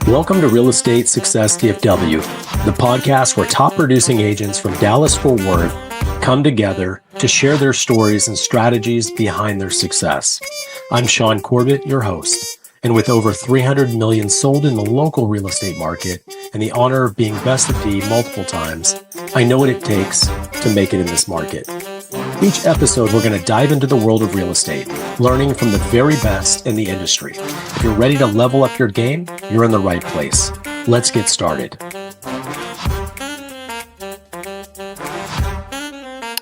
Welcome to Real Estate Success DFW, the podcast where top producing agents from Dallas-Fort Worth come together to share their stories and strategies behind their success. I'm Shaune Corbett, your host, and with over 300 million sold in the local real estate market and the honor of being best of D multiple times, I know what it takes to make it in this market. Each episode, we're going to dive into the world of real estate, learning from the very best in the industry. If you're ready to level up your game, you're in the right place. Let's get started.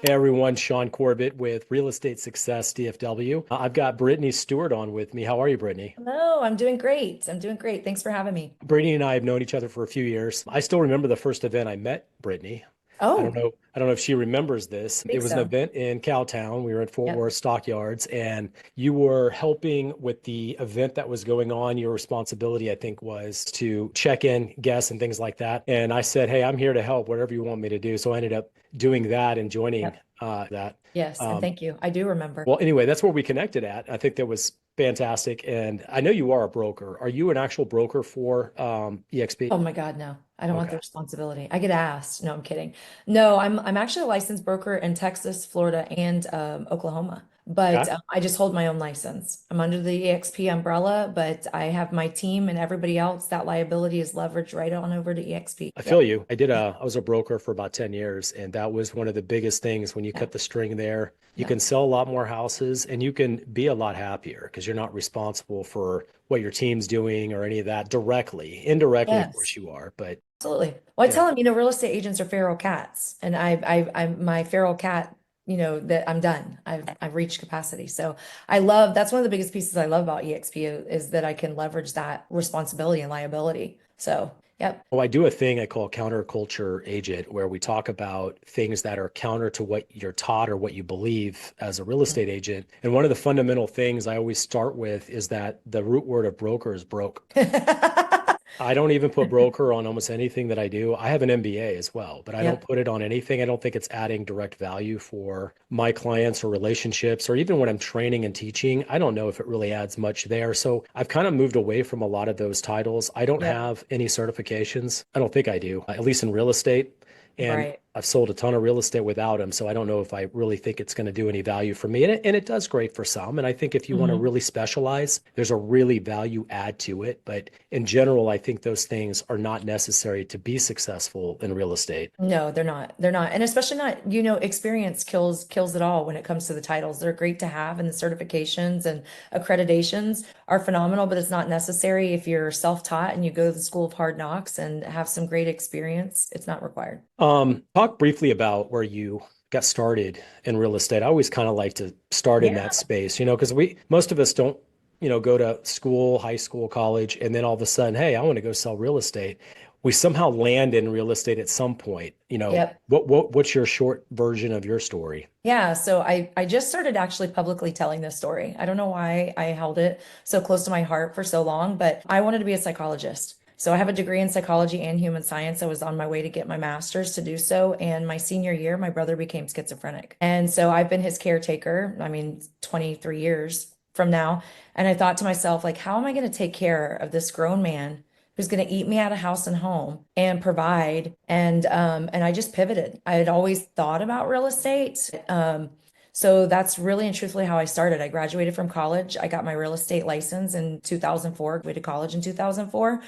Hey everyone, Shaune Corbett with Real Estate Success DFW. I've got Brittany Stewart on with me. How are you, Brittany? Hello, I'm doing great. Thanks for having me. Brittany and I have known each other for a few years. I still remember the first event I met Brittany. Oh, I don't know if she remembers this. It was an event in Cowtown. We were in Fort Worth Stockyards, and you were helping with the event that was going on. Your responsibility, I think, was to check in guests and things like that. And I said, hey, I'm here to help, whatever you want me to do. So I ended up doing that and joining that. Yes, and thank you. I do remember. Well, anyway, that's where we connected at. I think that was fantastic. And I know you are a broker. Are you an actual broker for EXP? Oh my God, no. I don't want the responsibility. I get asked. No, I'm kidding. No, I'm actually a licensed broker in Texas, Florida, and Oklahoma. But I just hold my own license. I'm under the EXP umbrella, but I have my team and everybody else. That liability is leveraged right on over to EXP. I feel you. I was a broker for about 10 years, and that was one of the biggest things when you cut the string there. You can sell a lot more houses and you can be a lot happier because you're not responsible for what your team's doing or any of that directly. Indirectly, of course you are, but absolutely. Well, I tell them, real estate agents are feral cats, and I'm my feral cat, that I'm done. I've reached capacity. So that's one of the biggest pieces I love about EXP is that I can leverage that responsibility and liability. So, yep. Well, I do a thing I call counterculture agent, where we talk about things that are counter to what you're taught or what you believe as a real estate agent. And one of the fundamental things I always start with is that the root word of broker is broke. I don't even put broker on almost anything that I do. I have an MBA as well, but I don't put it on anything. I don't think it's adding direct value for my clients or relationships, or even when I'm training and teaching. I don't know if it really adds much there. So I've kind of moved away from a lot of those titles. I don't have any certifications. I don't think I do, at least in real estate. And I've sold a ton of real estate without them. So I don't know if I really think it's going to do any value for me. And it does great for some. And I think if you want to really specialize, there's a really value add to it. But in general, I think those things are not necessary to be successful in real estate. No, they're not. They're not. And especially not, experience kills it all when it comes to the titles. They're great to have, and the certifications and accreditations are phenomenal, but it's not necessary if you're self-taught and you go to the school of hard knocks and have some great experience. It's not required. Talk briefly about where you got started in real estate. I always kind of like to start in that space, because most of us don't, go to school, high school, college, and then all of a sudden, hey, I want to go sell real estate. We somehow land in real estate at some point. What's your short version of your story? Yeah, so I just started actually publicly telling this story. I don't know why I held it so close to my heart for so long, but I wanted to be a psychologist. So I have a degree in psychology and human science. I was on my way to get my master's to do so. And my senior year, my brother became schizophrenic. And so I've been his caretaker, 23 years from now. And I thought to myself, how am I going to take care of this grown man who's going to eat me out of house and home and provide? And I just pivoted. I had always thought about real estate. So that's really and truthfully how I started. I graduated from college. I got my real estate license in 2004, went to college in 2004.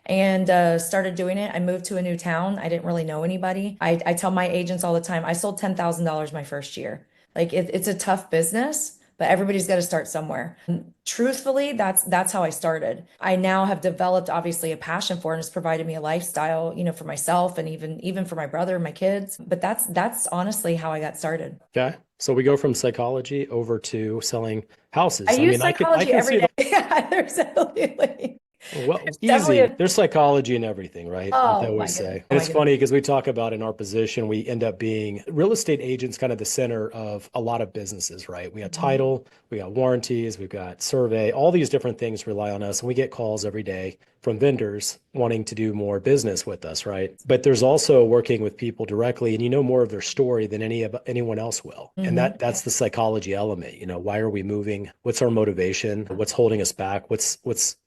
And started doing it. I moved to a new town. I didn't really know anybody. I tell my agents all the time, I sold $10,000 my first year. It's a tough business, but everybody's got to start somewhere. And truthfully, that's how I started. I now have developed obviously a passion for it, and it's provided me a lifestyle, for myself and even for my brother and my kids. But that's honestly how I got started. Okay. So we go from psychology over to selling houses. I use psychology every day. Yeah, there's absolutely. Well, easy. There's psychology in everything, right? Oh, I always say. And it's funny because we talk about in our position, we end up being real estate agents, kind of the center of a lot of businesses, right? We got title, we got warranties, we've got survey, all these different things rely on us. And we get calls every day from vendors wanting to do more business with us, right? But there's also working with people directly, and you know more of their story than anyone else will. And Hmm. that's the psychology element. You know, why are we moving? What's our motivation? What's holding us back? What's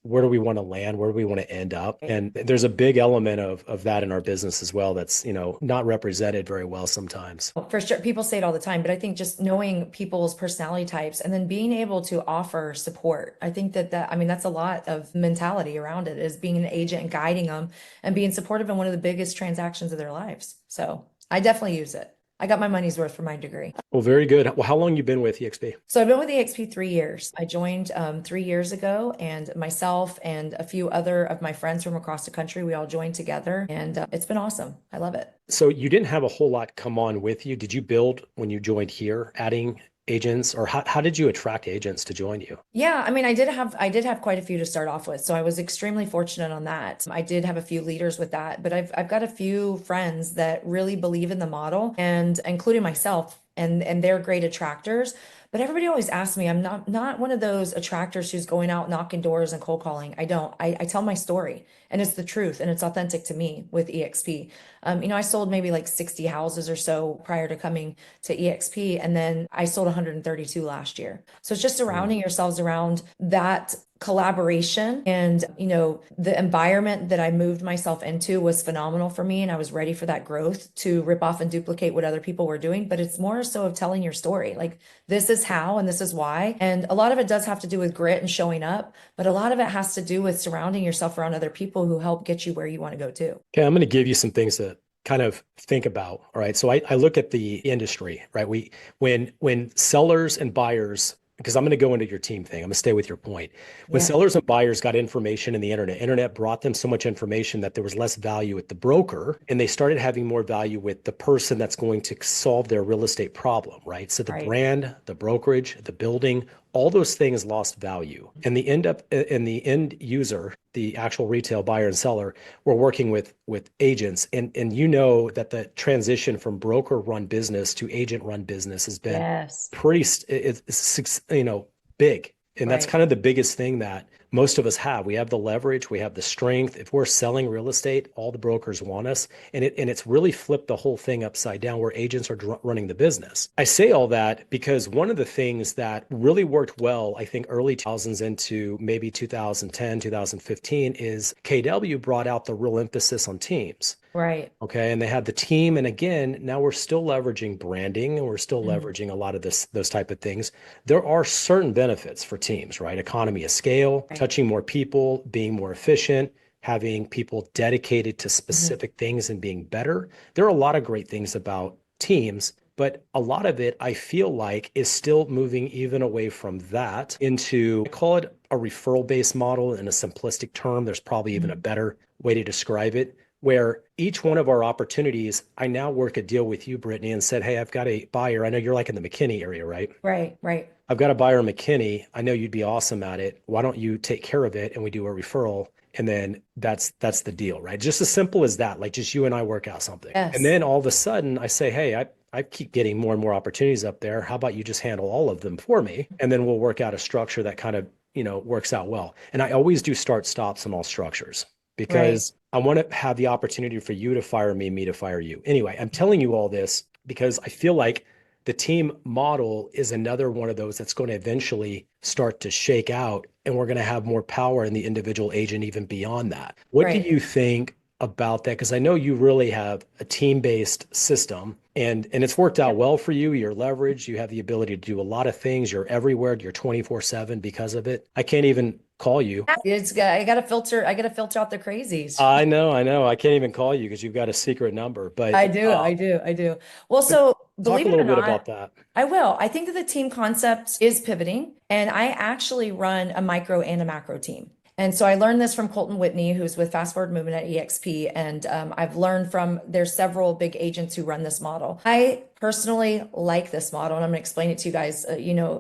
where do we want to land? Where do we want to end up? And there's a big element of that in our business as well that's, not represented very well sometimes. For sure. People say it all the time, but I think just knowing people's personality types and then being able to offer support. I think I mean, that's a lot of mentality around it is being an agent and guiding them and being supportive in one of the biggest transactions of their lives. So I definitely use it. I got my money's worth for my degree. Well, very good. Well, how long you been with EXP? So I've been with EXP 3 years. I joined 3 years ago, and myself and a few other of my friends from across the country, we all joined together, and it's been awesome. I love it. So you didn't have a whole lot come on with you. Did you build when you joined here, adding agents, or how did you attract agents to join you? Yeah, I mean, I did have quite a few to start off with, so I was extremely fortunate on that. I did have a few leaders with that, but I've got a few friends that really believe in the model, and including myself, and they're great attractors. But everybody always asks me, I'm not one of those attractors who's going out knocking doors and cold calling. I don't. I tell my story, and it's the truth, and it's authentic to me with EXP. I sold maybe like 60 houses or so prior to coming to EXP, and then I sold 132 last year. So it's just surrounding yourselves around that collaboration. And the environment that I moved myself into was phenomenal for me, and I was ready for that growth to rip off and duplicate what other people were doing. But it's more so of telling your story, like this is how and this is why. And a lot of it does have to do with grit and showing up, but a lot of it has to do with surrounding yourself around other people who help get you where you want to go to. Okay, I'm going to give you some things to kind of think about. All right. So I look at the industry, right? When sellers and buyers, because I'm going to go into your team thing, I'm going to stay with your point. When Yeah. sellers and buyers got information in the internet brought them so much information that there was less value with the broker, and they started having more value with the person that's going to solve their real estate problem, right? So the Right. brand, the brokerage, the building, all those things lost value. And the end user, the actual retail buyer and seller, were working with agents. And you know that the transition from broker run business to agent run business has been Yes. pretty, big. And that's Right. kind of the biggest thing that most of us have. We have the leverage, we have the strength. If we're selling real estate, all the brokers want us. And it's really flipped the whole thing upside down where agents are running the business. I say all that because one of the things that really worked well, I think early 2000s into maybe 2010, 2015, is KW brought out the real emphasis on teams. Right. Okay. And they had the team. And again, now we're still leveraging branding and we're still Mhm. leveraging a lot of those type of things. There are certain benefits for teams, right? Economy of scale, Right. touching more people, being more efficient, having people dedicated to Mhm. specific things and being better. There are a lot of great things about teams, but a lot of it I feel like is still moving even away from that into, I call it a referral based model in a simplistic term. There's probably even a Mhm. better way to describe it where each one of our opportunities, I now work a deal with you, Brittany, and said, hey, I've got a buyer. I know you're like in the McKinney area, right? Right. Right. I've got a buyer in McKinney. I know you'd be awesome at it. Why don't you take care of it and we do a referral? And then that's the deal, right? Just as simple as that, like just you and I work out something. And Yes. then all of a sudden I say, hey, I keep getting more and more opportunities up there. How about you just handle all of them for me? And then we'll work out a structure that kind of, works out well. And I always do start stops on all structures Right. because I want to have the opportunity for you to fire me to fire you. Anyway, I'm telling you all this because I feel like the team model is another one of those that's going to eventually start to shake out, and we're going to have more power in the individual agent even beyond that. What do Right. you think about that? Because I know you really have a team-based system, and it's worked out well for you. You're leveraged. You have the ability to do a lot of things. You're everywhere. You're 24/7 because of it. I can't even call you. I gotta filter out the crazies. I know. I can't even call you because you've got a secret number. But I do, I do, I do. Well, but so talk believe a it or little bit not, about that. I will. I think that the team concept is pivoting, and I actually run a micro and a macro team. And so I learned this from Colton Whitney, who's with Fast Forward Movement at EXP. And I've learned from there's several big agents who run this model. I personally like this model, and I'm going to explain it to you guys,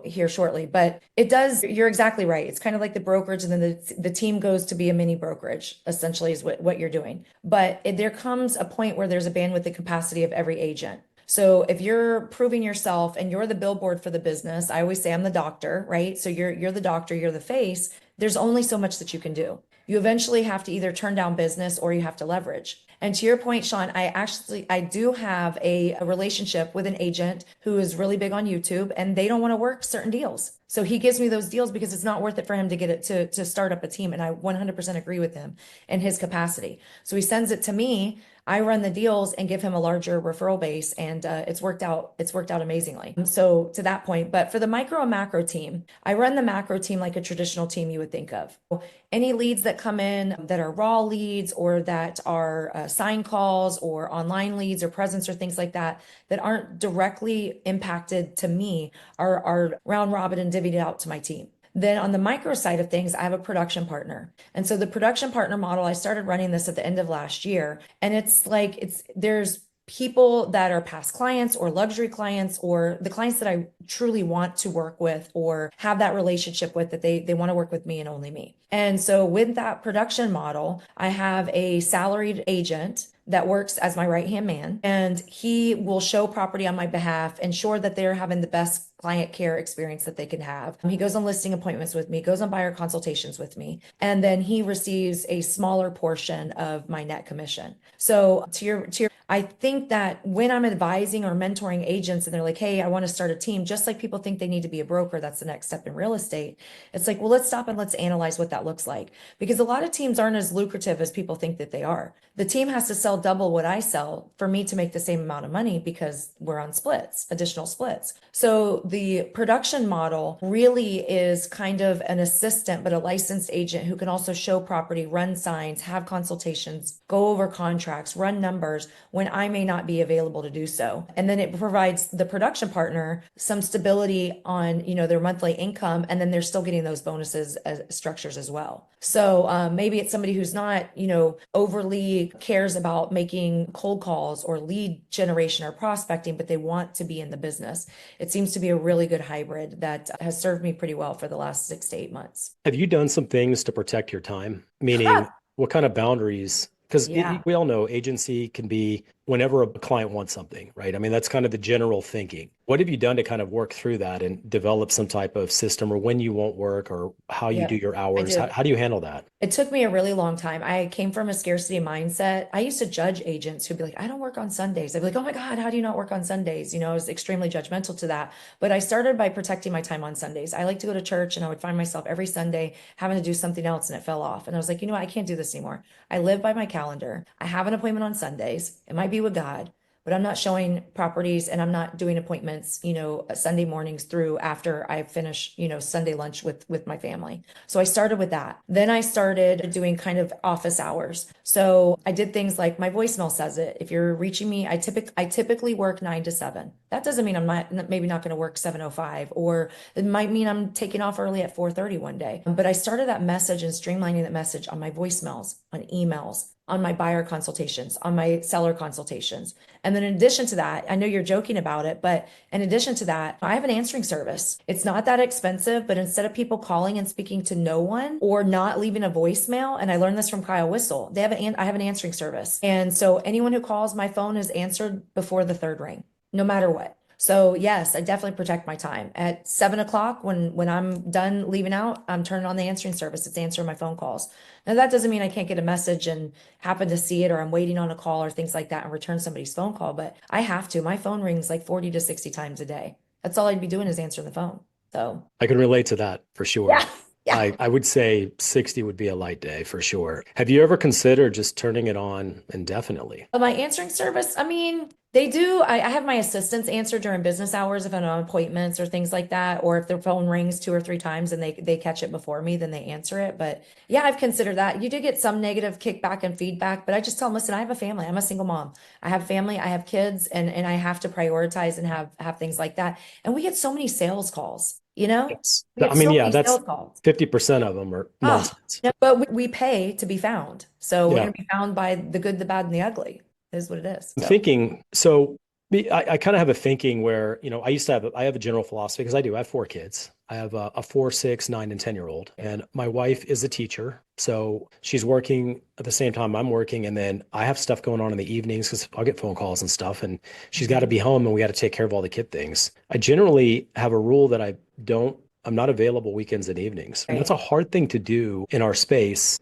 here shortly. But it does, you're exactly right. It's kind of like the brokerage, and then the team goes to be a mini brokerage, essentially, is what you're doing. But there comes a point where there's a bandwidth and capacity of every agent. So if you're proving yourself and you're the billboard for the business, I always say I'm the doctor, right? So you're the doctor, you're the face. There's only so much that you can do. you eventually have to either turn down business or you have to leverage. And to your point, Shaune, I do have a relationship with an agent who is really big on YouTube, and they don't want to work certain deals. So he gives me those deals because it's not worth it for him to get it to start up a team. And I 100% agree with him in his capacity. So he sends it to me. I run the deals and give him a larger referral base, and it's worked out. It's worked out amazingly. So to that point, but for the micro and macro team, I run the macro team like a traditional team you would think of. Any leads that come in that are raw leads or that are sign calls or online leads or presence or things like that that aren't directly impacted to me are round robin and divvied out to my team. Then on the micro side of things, I have a production partner. And so the production partner model, I started running this at the end of last year. And it's like, there's people that are past clients or luxury clients or the clients that I truly want to work with or have that relationship with, that they want to work with me and only me. And so with that production model, I have a salaried agent that works as my right-hand man, and he will show property on my behalf, ensure that they're having the best client care experience that they can have. He goes on listing appointments with me, goes on buyer consultations with me, and then he receives a smaller portion of my net commission. So to your I think that when I'm advising or mentoring agents and they're like, hey, I want to start a team, just like people think they need to be a broker, that's the next step in real estate. It's like, well, let's stop and let's analyze what that looks like. Because a lot of teams aren't as lucrative as people think that they are. The team has to sell double what I sell for me to make the same amount of money because we're on splits, additional splits. So the production model really is kind of an assistant, but a licensed agent who can also show property, run signs, have consultations, go over contracts, run numbers when I may not be available to do so. And then it provides the production partner some stability on, their monthly income, and then they're still getting those bonuses as structures as well. So maybe it's somebody who's not, overly cares about making cold calls or lead generation or prospecting, but they want to be in the business. It seems to be a really good hybrid that has served me pretty well for the last 6 to 8 months. Have you done some things to protect your time? Meaning, what kind of boundaries? Because Yeah. we all know agency can be whenever a client wants something, right? I mean, that's kind of the general thinking. What have you done to kind of work through that and develop some type of system or when you won't work or how you Yeah, do your I hours? do. How do you handle that? It took me a really long time. I came from a scarcity mindset. I used to judge agents who'd be like, I don't work on Sundays. I'd be like, oh my God, how do you not work on Sundays? I was extremely judgmental to that. But I started by protecting my time on Sundays. I like to go to church and I would find myself every Sunday having to do something else and it fell off. And I was like, you know what? I can't do this anymore. I live by my calendar. I have an appointment on Sundays. It might be with God, but I'm not showing properties and I'm not doing appointments, Sunday mornings through after I finish, Sunday lunch with my family. So I started with that. Then I started doing kind of office hours. So I did things like my voicemail says it. If you're reaching me, I typically work 9 to 7. That doesn't mean I'm maybe not going to work 7:05, or it might mean I'm taking off early at 4:30 one day. But I started that message and streamlining that message on my voicemails, on emails, on my buyer consultations, on my seller consultations. And then in addition to that, I know you're joking about it, but in addition to that, I have an answering service. It's not that expensive, but instead of people calling and speaking to no one or not leaving a voicemail, and I learned this from Kyle Whistle, I have an answering service. And so anyone who calls, my phone is answered before the third ring, no matter what. So yes, I definitely protect my time. At 7 o'clock, when I'm done leaving out, I'm turning on the answering service. It's answering my phone calls. Now that doesn't mean I can't get a message and happen to see it, or I'm waiting on a call or things like that and return somebody's phone call, but I have to. My phone rings like 40 to 60 times a day. That's all I'd be doing is answering the phone. So I can relate to that for yeah, sure. yeah. I would say 60 would be a light day for sure. Have you ever considered just turning it on indefinitely? But my answering service, I mean, they do. I have my assistants answer during business hours if I'm on appointments or things like that, or if their phone rings 2 or 3 times and they catch it before me, then they answer it. But yeah, I've considered that. You do get some negative kickback and feedback, but I just tell them, listen, I have a family. I'm a single mom. I have family, I have kids, and I have to prioritize and have things like that. And we get so many sales calls, Yes. we I get mean, so yeah, many that's sales calls. 50% of them are Oh, nonsense. no, but we pay to be found. So we're Yeah. going to be found by the good, the bad, and the ugly, is what it is. I'm So. thinking, so I kind of have a thinking where, I have a general philosophy because I have 4 kids. I have a 4, 6, 9, and 10-year-old, and my wife is a teacher. So she's working at the same time I'm working. And then I have stuff going on in the evenings because I'll get phone calls and stuff. And she's got to be home and we got to take care of all the kid things. I generally have a rule that I don't I'm not available weekends and evenings. And that's Right. a hard thing to do in our space,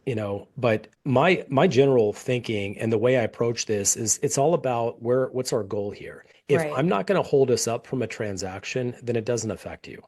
but my general thinking and the way I approach this is it's all about what's our goal here. If Right. I'm not going to hold us up from a transaction, then it doesn't affect you,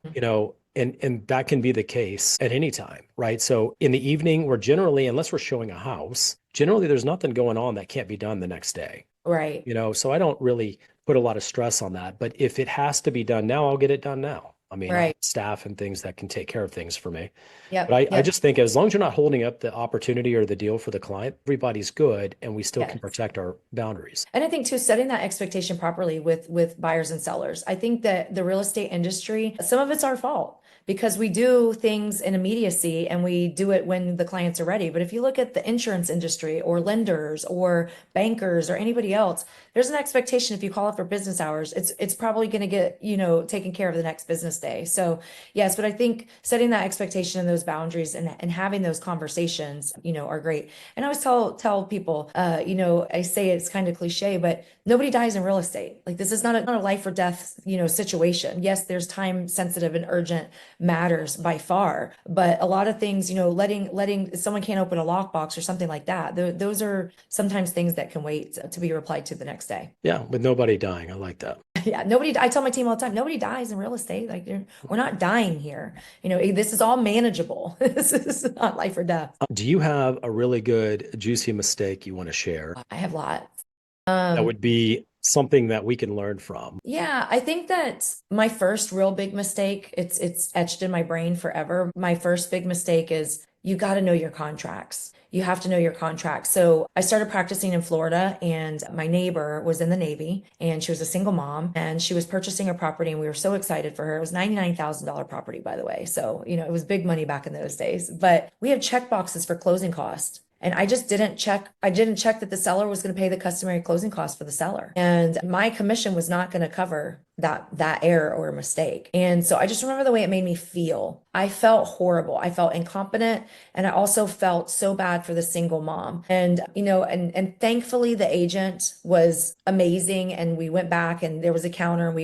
and that can be the case at any time, right? So in the evening, we're generally, unless we're showing a house, generally there's nothing going on that can't be done the next day. Right. So I don't really put a lot of stress on that. But if it has to be done now, I'll get it done now. I mean, I have Right. staff and things that can take care of things for me. But Yep. I Yep. just think as long as you're not holding up the opportunity or the deal for the client, everybody's good and we still can Yes. protect our boundaries. And I think too, setting that expectation properly with buyers and sellers. I think that the real estate industry, some of it's our fault because we do things in immediacy and we do it when the clients are ready. But if you look at the insurance industry or lenders or bankers or anybody else, there's an expectation if you call it for business hours, it's probably going to get, taken care of the next business day. So yes, but I think setting that expectation and those boundaries and having those conversations, are great. And I always tell people, I say it's kind of cliche, but nobody dies in real estate. Like this is not a life or death, situation. Yes, there's time sensitive and urgent matters by far, but a lot of things, letting someone can't open a lockbox or something like that. Those are sometimes things that can wait to be replied to the next day. Yeah, with nobody dying. I like that. Yeah, I tell my team all the time, nobody dies in real estate. Like we're not dying here. This is all manageable. This is not life or death. Do you have a really good, juicy mistake you want to share I have lots. that would be something that we can learn from? Yeah, I think that my first real big mistake, it's etched in my brain forever. My first big mistake is you got to know your contracts. You have to know your contracts. So I started practicing in Florida and my neighbor was in the Navy and she was a single mom and she was purchasing a property and we were so excited for her. It was $99,000 property, by the way. So, it was big money back in those days, but we had check boxes for closing costs. And I just didn't check. I didn't check that the seller was going to pay the customary closing costs for the seller. And my commission was not going to cover that error or mistake. And so I just remember the way it made me feel. I felt horrible. I felt incompetent. And I also felt so bad for the single mom. And, and thankfully the agent was amazing. And we went back and there was a counter and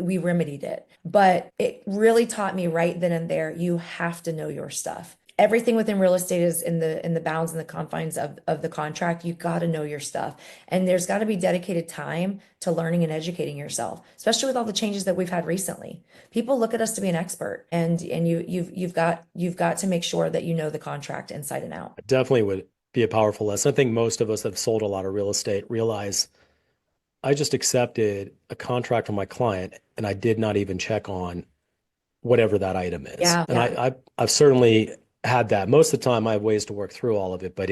we remedied it. But it really taught me right then and there, you have to know your stuff. Everything within real estate is in the bounds and the confines of the contract. You got to know your stuff. And there's got to be dedicated time to learning and educating yourself, especially with all the changes that we've had recently. People look at us to be an expert and you've got to make sure that you know the contract inside and out. It definitely would be a powerful lesson. I think most of us that have sold a lot of real estate realize I just accepted a contract from my client and I did not even check on whatever that item is. Yeah, And yeah. I've certainly had that. Most of the time I have ways to work through all of it, but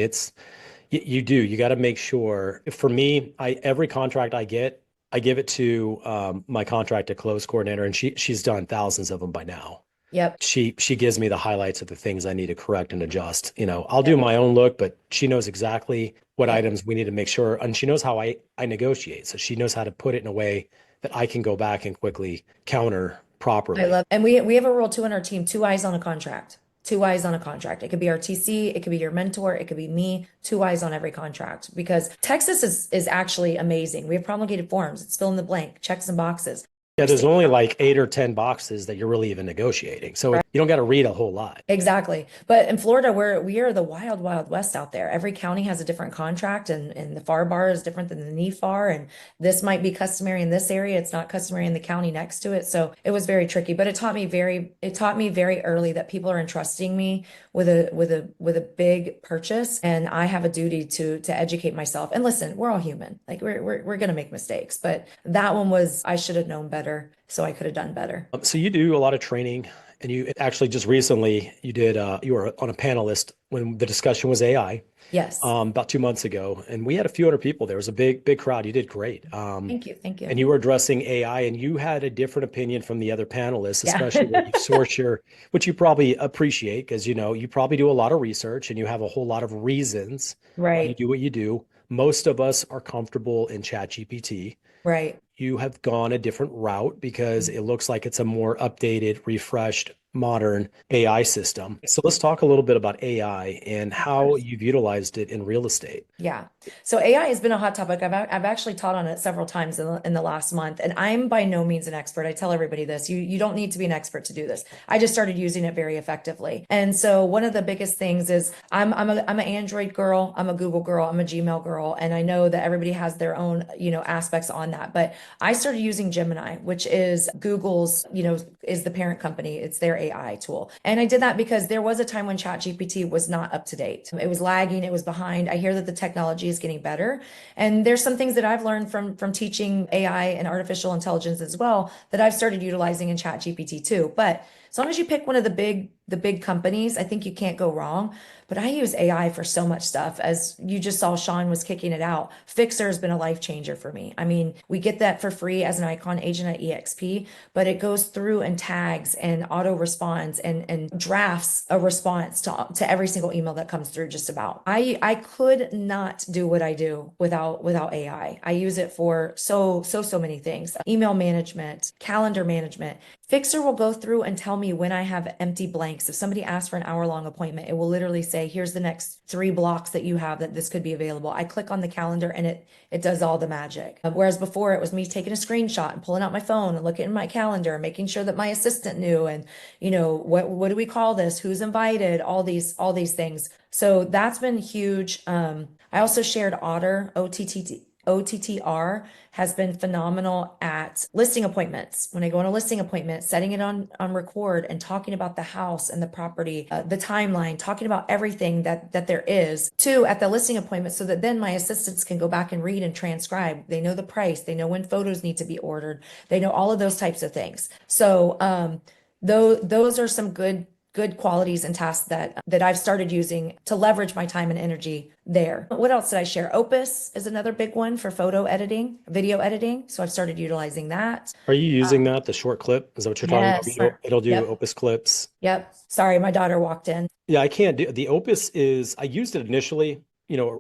you got to make sure. For me, every contract I give it to my contract to close coordinator, and she's done thousands of them by now. Yep. She gives me the highlights of the things I need to correct and adjust. I'll do Yep. my own look, but she knows exactly what Yep. items we need to make sure, and she knows how I negotiate. So she knows how to put it in a way that I can go back and quickly counter I properly. love, and we have a rule too in our team, two eyes on a contract. Two eyes on a contract. It could be our TC, it could be your mentor, it could be me, two eyes on every contract. Because Texas is actually amazing. We have promulgated forms. It's fill in the blank, checks and boxes. Yeah, there's only like 8 or 10 boxes that you're really even negotiating. So you don't got to read a whole lot. Exactly. But in Florida, we are the wild, wild west out there. Every county has a different contract and the FAR bar is different than the NEFAR. And this might be customary in this area. It's not customary in the county next to it. So it was very tricky, but it taught me very early that people are entrusting me with a big purchase. And I have a duty to educate myself. And listen, we're all human. Like we're going to make mistakes, but that one was, I should have known better. So I could have done better. So you do a lot of training, and you actually just recently you were on a panelist when the discussion was AI, Yes. about 2 months ago, and we had a few hundred people. There was a big crowd. You did great. Thank you. Thank you. And you were addressing AI, and you had a different opinion from the other panelists, Yeah. especially when you source which you probably appreciate because you probably do a lot of research and you have a whole lot of reasons why you Right. do what you do. Most of us are comfortable in ChatGPT. Right. You have gone a different route because it looks like it's a more updated, refreshed modern AI system. So let's talk a little bit about AI and Of how course. you've utilized it in real estate. Yeah. So AI has been a hot topic. I've actually taught on it several times in the last month, and I'm by no means an expert. I tell everybody this. You don't need to be an expert to do this. I just started using it very effectively. And so one of the biggest things is I'm an Android girl, I'm a Google girl, I'm a Gmail girl, and I know that everybody has their own, aspects on that. But I started using Gemini, which is Google's, is the parent company. It's their AI tool. And I did that because there was a time when ChatGPT was not up to date. It was lagging, it was behind. I hear that the technology is getting better. And there's some things that I've learned from teaching AI and artificial intelligence as well that I've started utilizing in ChatGPT too. But as long as you pick one of the big companies, I think you can't go wrong. But I use AI for so much stuff. As you just saw, Shaune was kicking it out. Fixer has been a life changer for me. I mean, we get that for free as an Icon agent at EXP, but it goes through and tags and auto responds and drafts a response to every single email that comes through just about. I could not do what I do without AI. I use it for so many things. Email management, calendar management. Fixer will go through and tell me when I have empty blanks. If somebody asks for an hour-long appointment, it will literally say, here's the next 3 blocks that you have that this could be available. I click on the calendar and it does all the magic. Whereas before it was me taking a screenshot and pulling out my phone and looking at my calendar and making sure that my assistant knew and what do we call this? Who's invited? All these things. So that's been huge. I also shared Otter, OTTR has been phenomenal at listing appointments. When I go on a listing appointment, setting it on record and talking about the house and the property, the timeline, talking about everything that there is to at the listing appointment so that then my assistants can go back and read and transcribe. They know the price, they know when photos need to be ordered, they know all of those types of things. So those are some good qualities and tasks that I've started using to leverage my time and energy there. What else did I share? Opus is another big one for photo editing, video editing. So I've started utilizing that. Are you using that, the short clip? Is that what you're talking about? Yes. It'll do Yep. Opus clips. Yep. Sorry, my daughter walked in. Yeah, I can't do the Opus is I used it initially.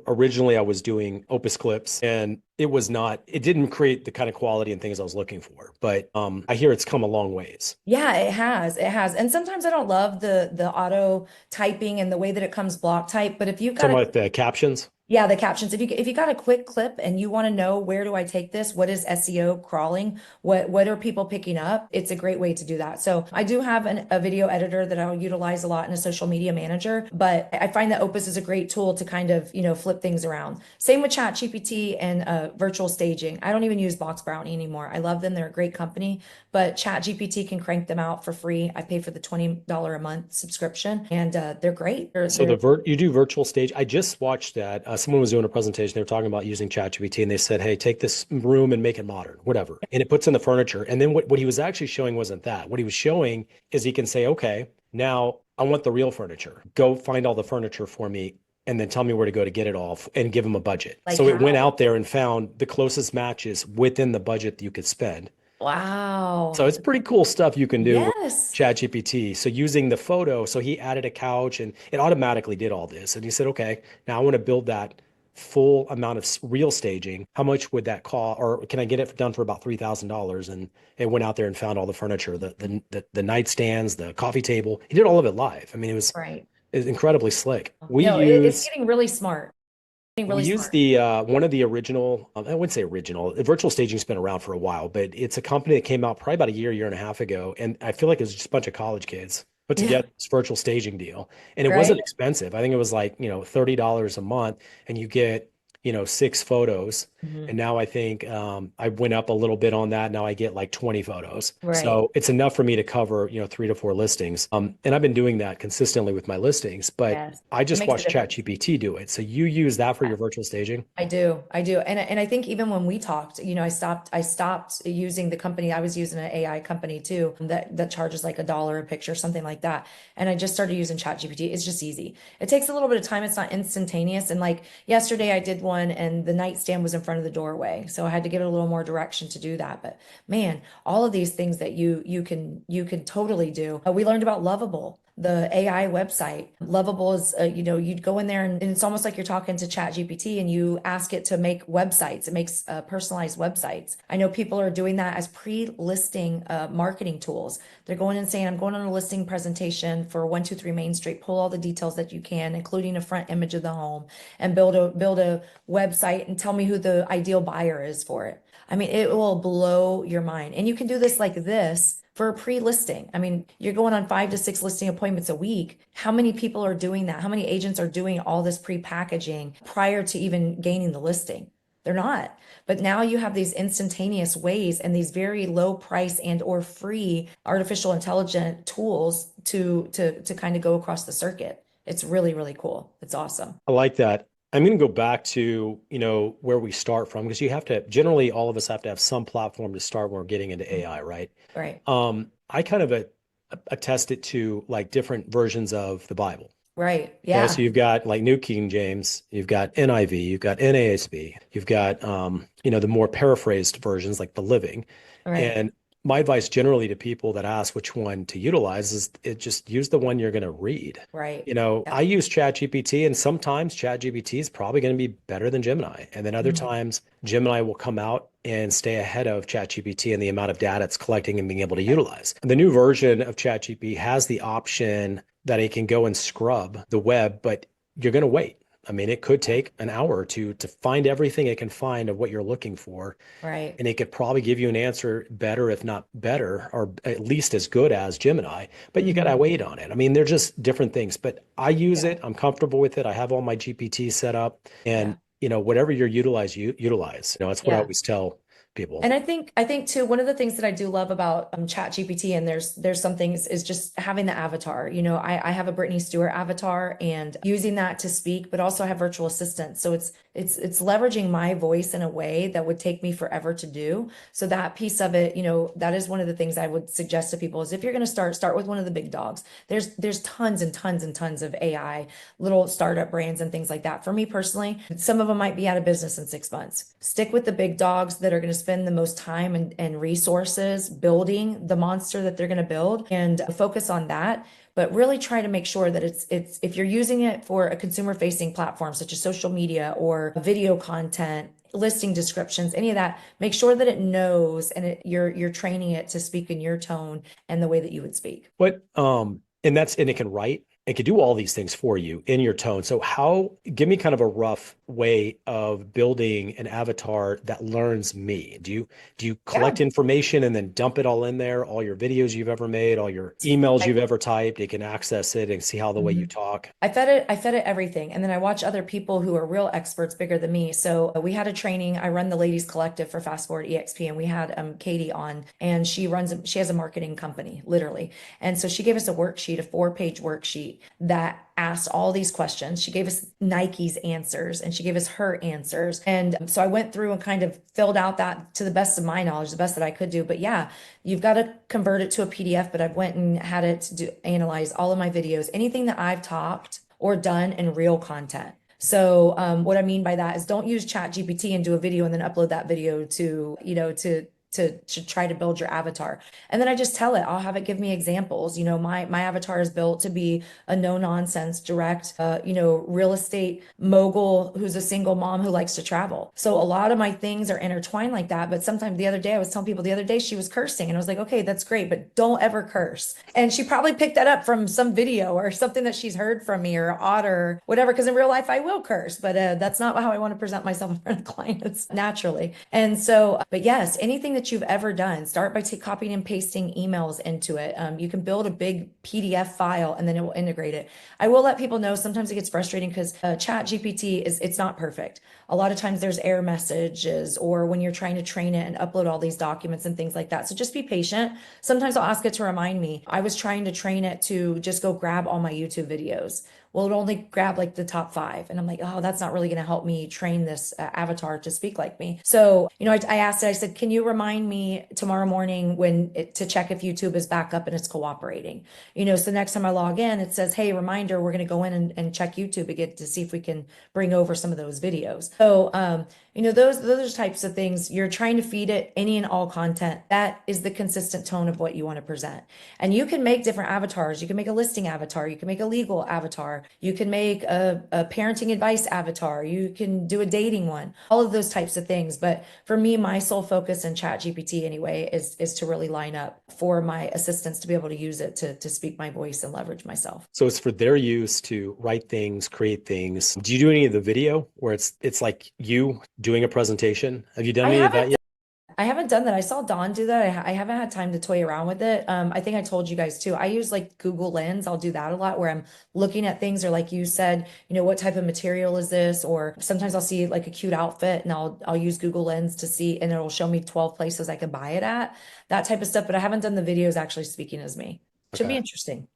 Originally I was doing Opus clips and it didn't create the kind of quality and things I was looking for. But I hear it's come a long ways. Yeah, it has. It has. And sometimes I don't love the auto typing and the way that it comes block type, but if you've got Talking a about the captions. yeah, the captions. If you got a quick clip and you want to know where do I take this? What is SEO crawling? What are people picking up? It's a great way to do that. So I do have a video editor that I'll utilize a lot in a social media manager, but I find that Opus is a great tool to kind of, flip things around. Same with ChatGPT and virtual staging. I don't even use Box Brownie anymore. I love them. They're a great company, but ChatGPT can crank them out for free. I pay for the $20 a month subscription and they're great. So They're you do virtual stage. I just watched that. Someone was doing a presentation. They were talking about using ChatGPT, and they said, "Hey, take this room and make it modern, whatever." And it puts in the furniture. And then what he was actually showing wasn't that. What he was showing is he can say, "Okay, now I want the real furniture. Go find all the furniture for me, and then tell me where to go to get it all, and give him a budget." like So it went how? out there and found the closest matches within the budget that you could spend. So Wow. it's pretty cool stuff you can do with Yes. ChatGPT. So using the photo, so he added a couch and it automatically did all this. And he said, okay, now I want to build that full amount of real staging. How much would that cost? Or can I get it done for about $3,000? And it went out there and found all the furniture, the nightstands, the coffee table. He did all of it live. I mean, Right. it was incredibly slick. No, it's getting really smart. Getting We really use smart. the one of the original, I wouldn't say original, virtual staging's been around for a while, but it's a company that came out probably about a year and a half ago. And I feel like it was just a bunch of college kids put Yeah. together this virtual staging deal. And it Right. wasn't expensive. I think it was like, $30 a month and you get, 6 photos. Mhm. And now I think I went up a little bit on that. Now I get like 20 photos. Right. So it's enough for me to cover, 3 to 4 listings. And I've been doing that consistently with my listings, but Yes. I It just makes a watched difference. ChatGPT do it. So you use that for your virtual staging? I do. I do. And I think even when we talked, I stopped using the company. I was using an AI company too that charges like $1 a picture, something like that. And I just started using ChatGPT. It's just easy. It takes a little bit of time. It's not instantaneous. And like yesterday I did one and the nightstand was in front of the doorway. So I had to give it a little more direction to do that. But man, all of these things that you can totally do. We learned about Lovable. the AI website. Lovable is, you'd go in there and it's almost like you're talking to Chat GPT and you ask it to make websites. It makes personalized websites. I know people are doing that as pre-listing marketing tools. They're going and saying, I'm going on a listing presentation for 123 Main Street, pull all the details that you can, including a front image of the home, and build a website and tell me who the ideal buyer is for it. I mean, it will blow your mind. And you can do this like this for a pre-listing. I mean, you're going on 5 to 6 listing appointments a week. How many people are doing that? How many agents are doing all this pre-packaging prior to even gaining the listing? They're not. But now you have these instantaneous ways and these very low price and or free artificial intelligent tools to kind of go across the circuit. It's really, really cool. It's awesome. I like that. I'm going to go back to, where we start from, because you have to, generally, all of us have to have some platform to start when we're getting into AI, right? Right. I kind of attest it to like different versions of the Bible. Right. Okay, so Yeah. you've got like New King James, you've got NIV, you've got NASB, you've got the more paraphrased versions like the Living. Right. And my advice generally to people that ask which one to utilize is it just use the one you're going to read. Right. I Yep. use ChatGPT, and sometimes ChatGPT is probably going to be better than Gemini. And then other Mhm. times Gemini will come out and stay ahead of ChatGPT and the amount of data it's collecting and being able to Right. utilize. And the new version of ChatGPT has the option that it can go and scrub the web, but you're going to wait. I mean, it could Yeah. take an hour or two to find everything it can find of what you're looking for. Right. And it could probably give you an answer better, if not better, or at least as good as Gemini, but you got to Hmm. wait on it. I mean, they're just different things, but I use Yeah. it. I'm comfortable with it. I have all my GPT set up, and, Yeah. whatever you utilize. That's what I Yeah. always tell people. And I think too, one of the things that I do love about Chat GPT, and there's some things, is just having the avatar. I have a Brittany Stewart avatar and using that to speak, but also I have virtual assistants. So it's leveraging my voice in a way that would take me forever to do. So that piece of it, that is one of the things I would suggest to people is if you're going to start with one of the big dogs. There's tons and tons and tons of AI little startup brands and things like that. For me personally, some of them might be out of business in 6 months. Stick with the big dogs that are going to spend the most time and resources building the monster that they're going to build and focus on that. But really try to make sure that it's if you're using it for a consumer facing platform such as social media or video content, listing descriptions, any of that, make sure that it knows and you're training it to speak in your tone and the way that you would speak. But and it can write. It can do all these things for you in your tone. So give me kind of a rough way of building an avatar that learns me. Do you Yeah. collect information and then dump it all in there, all your videos you've ever made, all your emails you've ever typed, it can access it and see how the way you I, talk. I fed it everything. And then I watch other people who are real experts bigger than me. So we had a training. I run the Ladies Collective for Fast Forward EXP, and we had Katie on, and she has a marketing company, literally. And so she gave us a worksheet, a 4-page worksheet that asked all these questions. She gave us Nike's answers and she gave us her answers. And so I went through and kind of filled out that to the best of my knowledge, the best that I could do. But yeah, you've got to convert it to a PDF, but I've went and had it analyze all of my videos, anything that I've talked or done in real content. So what I mean by that is don't use Chat GPT and do a video and then upload that video to try to build your avatar. And then I just tell it, I'll have it give me examples. My avatar is built to be a no nonsense, direct, real estate mogul who's a single mom who likes to travel. So a lot of my things are intertwined like that. But sometimes the other day, I was telling people the other day she was cursing and I was like, okay, that's great, but don't ever curse. And she probably picked that up from some video or something that she's heard from me or otter, whatever. Because in real life, I will curse, but that's not how I want to present myself in front of clients naturally. And so, but yes, anything that you've ever done, start by copying and pasting emails into it. You can build a big PDF file and then it will integrate it. I will let people know sometimes it gets frustrating because Chat GPT it's not perfect. A lot of times there's error messages or when you're trying to train it and upload all these documents and things like that. So just be patient. Sometimes I'll ask it to remind me. I was trying to train it to just go grab all my YouTube videos. Well, it only grab like the top 5. And I'm like, oh, that's not really going to help me train this avatar to speak like me. So, I asked it, I said, can you remind me tomorrow morning to check if YouTube is back up and it's cooperating? So next time I log in, it says, hey, reminder, we're going to go in and check YouTube again to see if we can bring over some of those videos. So, those are types of things. You're trying to feed it any and all content. That is the consistent tone of what you want to present. And you can make different avatars. You can make a listing avatar. You can make a legal avatar. You can make a parenting advice avatar. You can do a dating one, all of those types of things. But for me, my sole focus in ChatGPT anyway is to really line up for my assistants to be able to use it to speak my voice and leverage myself. So it's for their use to write things, create things. Do you do any of the video where it's like you doing a presentation? Have you done I any of that haven't yet? I haven't done that. I saw Dawn do that. I haven't had time to toy around with it. I think I told you guys too. I use like Google Lens. I'll do that a lot where I'm looking at things, or like you said, what type of material is this? Or sometimes I'll see like a cute outfit and I'll use Google Lens to see, and it'll show me 12 places I could buy it at, that type of stuff. But I haven't done the videos actually speaking as me. Should be Okay. interesting.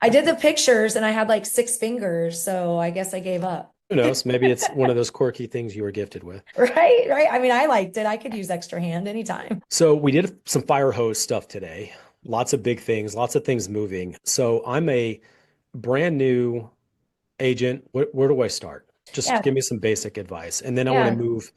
I did the pictures and I had like 6 fingers, so I guess I gave up. Who knows? Maybe it's one of those quirky things you were gifted with. Right, right. I mean, I liked it. I could use extra hand anytime. So we did some fire hose stuff today. Lots of big things, lots of things moving. So I'm a brand new agent. Where do I start? Just Yeah, give me some basic advice. And then I want to yeah. move,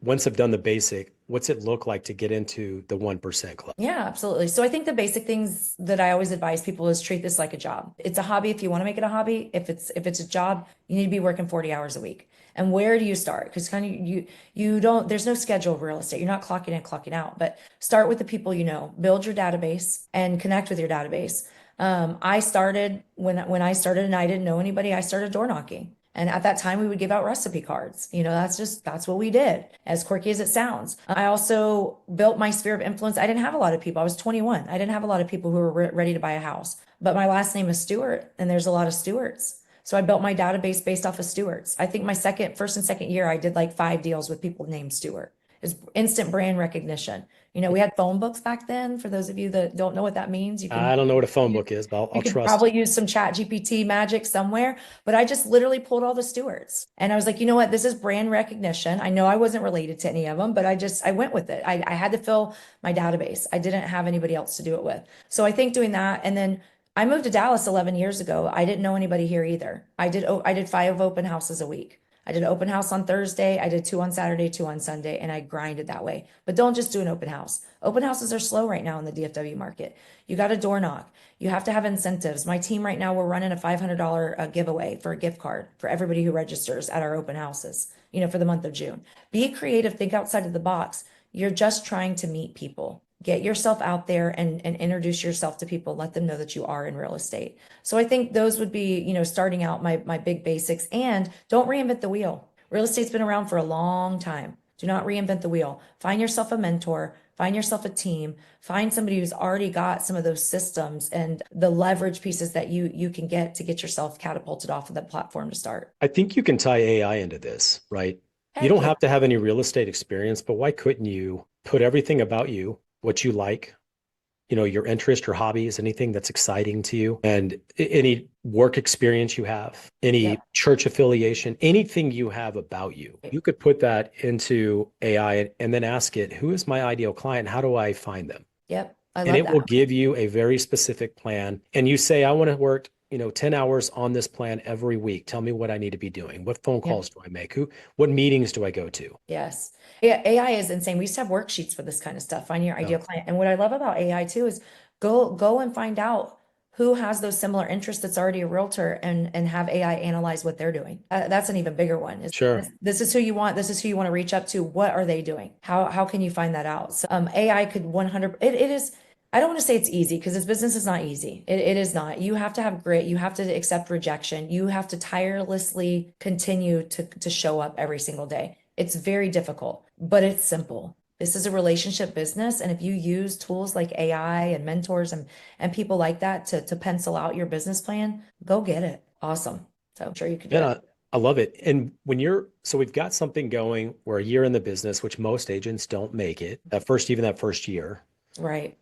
once I've done the basic, what's it look like to get into the 1% club? Yeah, absolutely. So I think the basic things that I always advise people is treat this like a job. It's a hobby if you want to make it a hobby. If it's a job, you need to be working 40 hours a week. And where do you start? Because kind of you don't, there's no schedule of real estate. You're not clocking in, clocking out, but start with the people you know. Build your database and connect with your database. I started when I started and I didn't know anybody, I started door knocking. And at that time, we would give out recipe cards. That's what we did, as quirky as it sounds. I also built my sphere of influence. I didn't have a lot of people. I was 21. I didn't have a lot of people who were ready to buy a house. But my last name is Stewart, and there's a lot of Stewarts. So I built my database based off of Stewarts. I think my first and second year, I did like 5 deals with people named Stewart. It's instant brand recognition. We had phone books back then. For those of you that don't know what that means, you can I don't know what a phone book is, but I'll you could trust. probably use some chat GPT magic somewhere, but I just literally pulled all the Stewarts. And I was like, you know what? This is brand recognition. I know I wasn't related to any of them, but I went with it. I had to fill my database. I didn't have anybody else to do it with. So I think doing that. And then I moved to Dallas 11 years ago. I didn't know anybody here either. I did 5 open houses a week. I did an open house on Thursday. I did 2 on Saturday, 2 on Sunday, and I grinded that way. But don't just do an open house. Open houses are slow right now in the DFW market. You got to door knock. You have to have incentives. My team right now, we're running a $500 giveaway for a gift card for everybody who registers at our open houses, for the month of June. Be creative, think outside of the box. You're just trying to meet people. Get yourself out there and introduce yourself to people. Let them know that you are in real estate. So I think those would be, starting out my big basics. And don't reinvent the wheel. Real estate's been around for a long time. Do not reinvent the wheel. Find yourself a mentor, find yourself a team, find somebody who's already got some of those systems and the leverage pieces that you can get to get yourself catapulted off of that platform to start. I think you can tie AI into this, right? You Heck don't yeah. have to have any real estate experience, but why couldn't you put everything about you, what you like, your interest, your hobbies, anything that's exciting to you, and any work experience you have, any Yep. church affiliation, anything you have about you. You could put that into AI and then ask it, who is my ideal client? How do I find them? Yep. I And love it will that. give you a very specific plan. And you say, I want to work, 10 hours on this plan every week. Tell me what I need to be doing. What phone Yep. calls do I make? What meetings do I go to? Yes. Yeah, AI is insane. We used to have worksheets for this kind of stuff. Find your Yeah, ideal client. And what I love about AI too is go and find out who has those similar interests that's already a realtor and have AI analyze what they're doing. That's an even bigger one. Is sure. this is who you want. This is who you want to reach up to. What are they doing? How can you find that out? So AI could 100 it is I don't want to say it's easy because this business is not easy. It is not. You have to have grit. You have to accept rejection. You have to tirelessly continue to show up every single day. It's very difficult, but it's simple. This is a relationship business. And if you use tools like AI and mentors and people like that to pencil out your business plan, go get it. Awesome. So I'm sure you could do And it. I love it. And so we've got something going. We're a year in the business, which most agents don't make it even that first year. Right.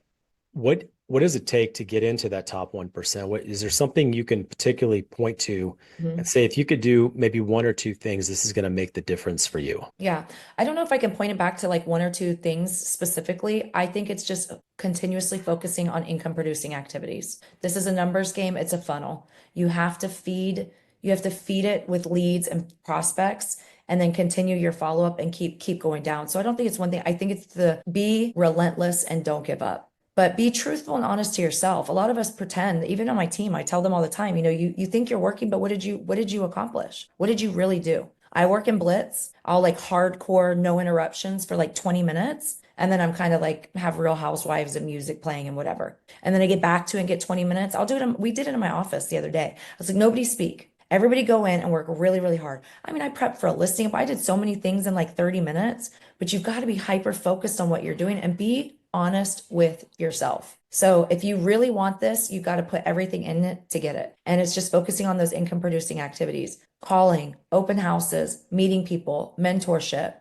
What does it take to get into that top 1%? What is there something you can particularly point to and Mhm. say, if you could do maybe one or two things, this is going to make the difference for you? Yeah. I don't know if I can point it back to like one or two things specifically. I think it's just continuously focusing on income producing activities. This is a numbers game, it's a funnel. You have to feed it with leads and prospects and then continue your follow up and keep going down. So I don't think it's one thing. I think it's the be relentless and don't give up. But be truthful and honest to yourself. A lot of us pretend, even on my team, I tell them all the time, you think you're working, but what did you accomplish? What did you really do? I work in blitz. I'll like hardcore, no interruptions for like 20 minutes. And then I'm kind of like have Real Housewives and music playing and whatever. And then I get back to it and get 20 minutes. I'll do it. We did it in my office the other day. I was like, nobody speak. Everybody go in and work really, really hard. I mean, I prepped for a listing. I did so many things in like 30 minutes, but you've got to be hyper focused on what you're doing and be honest with yourself. So if you really want this, you've got to put everything in it to get it. And it's just focusing on those income producing activities, calling, open houses, meeting people, mentorship,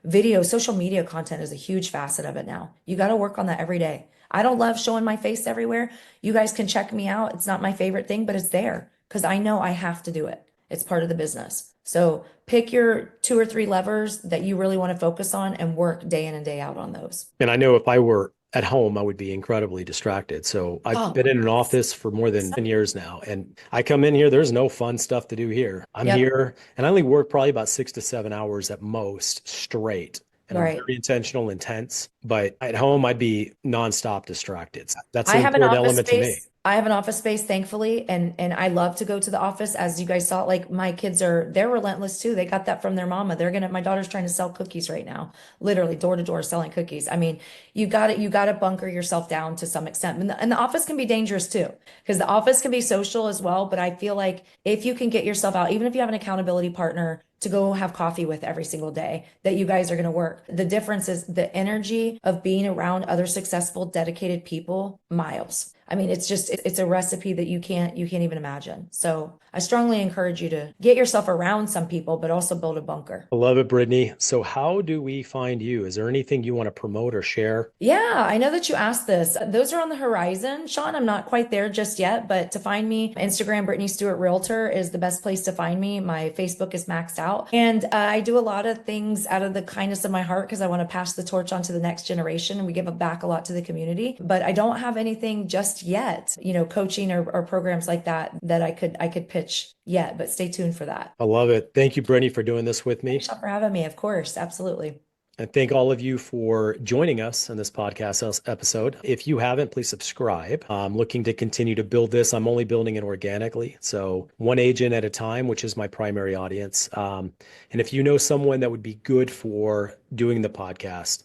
video, social media content is a huge facet of it now. You got to work on that every day. I don't love showing my face everywhere. You guys can check me out. It's not my favorite thing, but it's there because I know I have to do it. It's part of the business. So pick your 2 or 3 levers that you really want to focus on and work day in and day out on those. And I know if I were at home, I would be incredibly distracted. So I've Oh, been in an office for more than 10 years now. And I come in here, there's no fun stuff to do here. I'm yep. here and I only work probably about 6 to 7 hours at most straight. And I'm Right. very intentional, intense. But at home, I'd be nonstop distracted. That's I an have an important office element to me. space. I have an office space, thankfully, and I love to go to the office. As you guys saw, like my kids they're relentless too. They got that from their mama. My daughter's trying to sell cookies right now, literally door to door selling cookies. I mean, you got to bunker yourself down to some extent. And the office can be dangerous too, because the office can be social as well. But I feel like if you can get yourself out, even if you have an accountability partner to go have coffee with every single day, that you guys are going to work. The difference is the energy of being around other successful, dedicated people, miles. I mean, it's a recipe that you can't even imagine. So I strongly encourage you to get yourself around some people, but also build a bunker. I love it, Brittany. So how do we find you? Is there anything you want to promote or share? Yeah, I know that you asked this. Those are on the horizon. Shaune, I'm not quite there just yet, but to find me, Instagram, Brittany Stewart Realtor is the best place to find me. My Facebook is maxed out. And I do a lot of things out of the kindness of my heart because I want to pass the torch on to the next generation and we give back a lot to the community. But I don't have anything just yet, coaching or programs like that I could pitch yet, but stay tuned for that. I love it. Thank you, Brittany, for doing this with me. Thanks for having me. Of course. Absolutely. And thank all of you for joining us in this podcast episode. If you haven't, please subscribe. I'm looking to continue to build this. I'm only building it organically. So one agent at a time, which is my primary audience. And if you know someone that would be good for doing the podcast,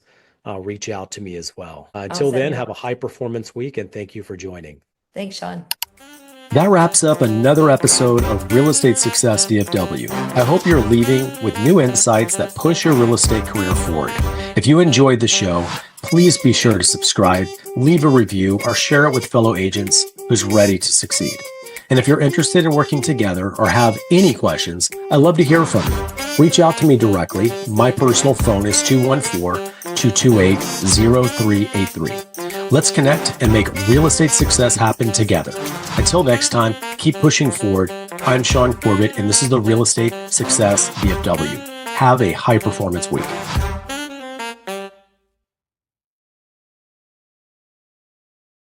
reach out to me as well. Until then, have a high performance week and thank you for joining. Thanks, Shaune. That wraps up another episode of Real Estate Success DFW. I hope you're leaving with new insights that push your real estate career forward. If you enjoyed the show, please be sure to subscribe, leave a review, or share it with fellow agents who's ready to succeed. And if you're interested in working together or have any questions, I'd love to hear from you. Reach out to me directly. My personal phone is 214-228-0383. Let's connect and make real estate success happen together. Until next time, keep pushing forward. I'm Shaune Corbett, and this is the Real Estate Success DFW. Have a high performance week.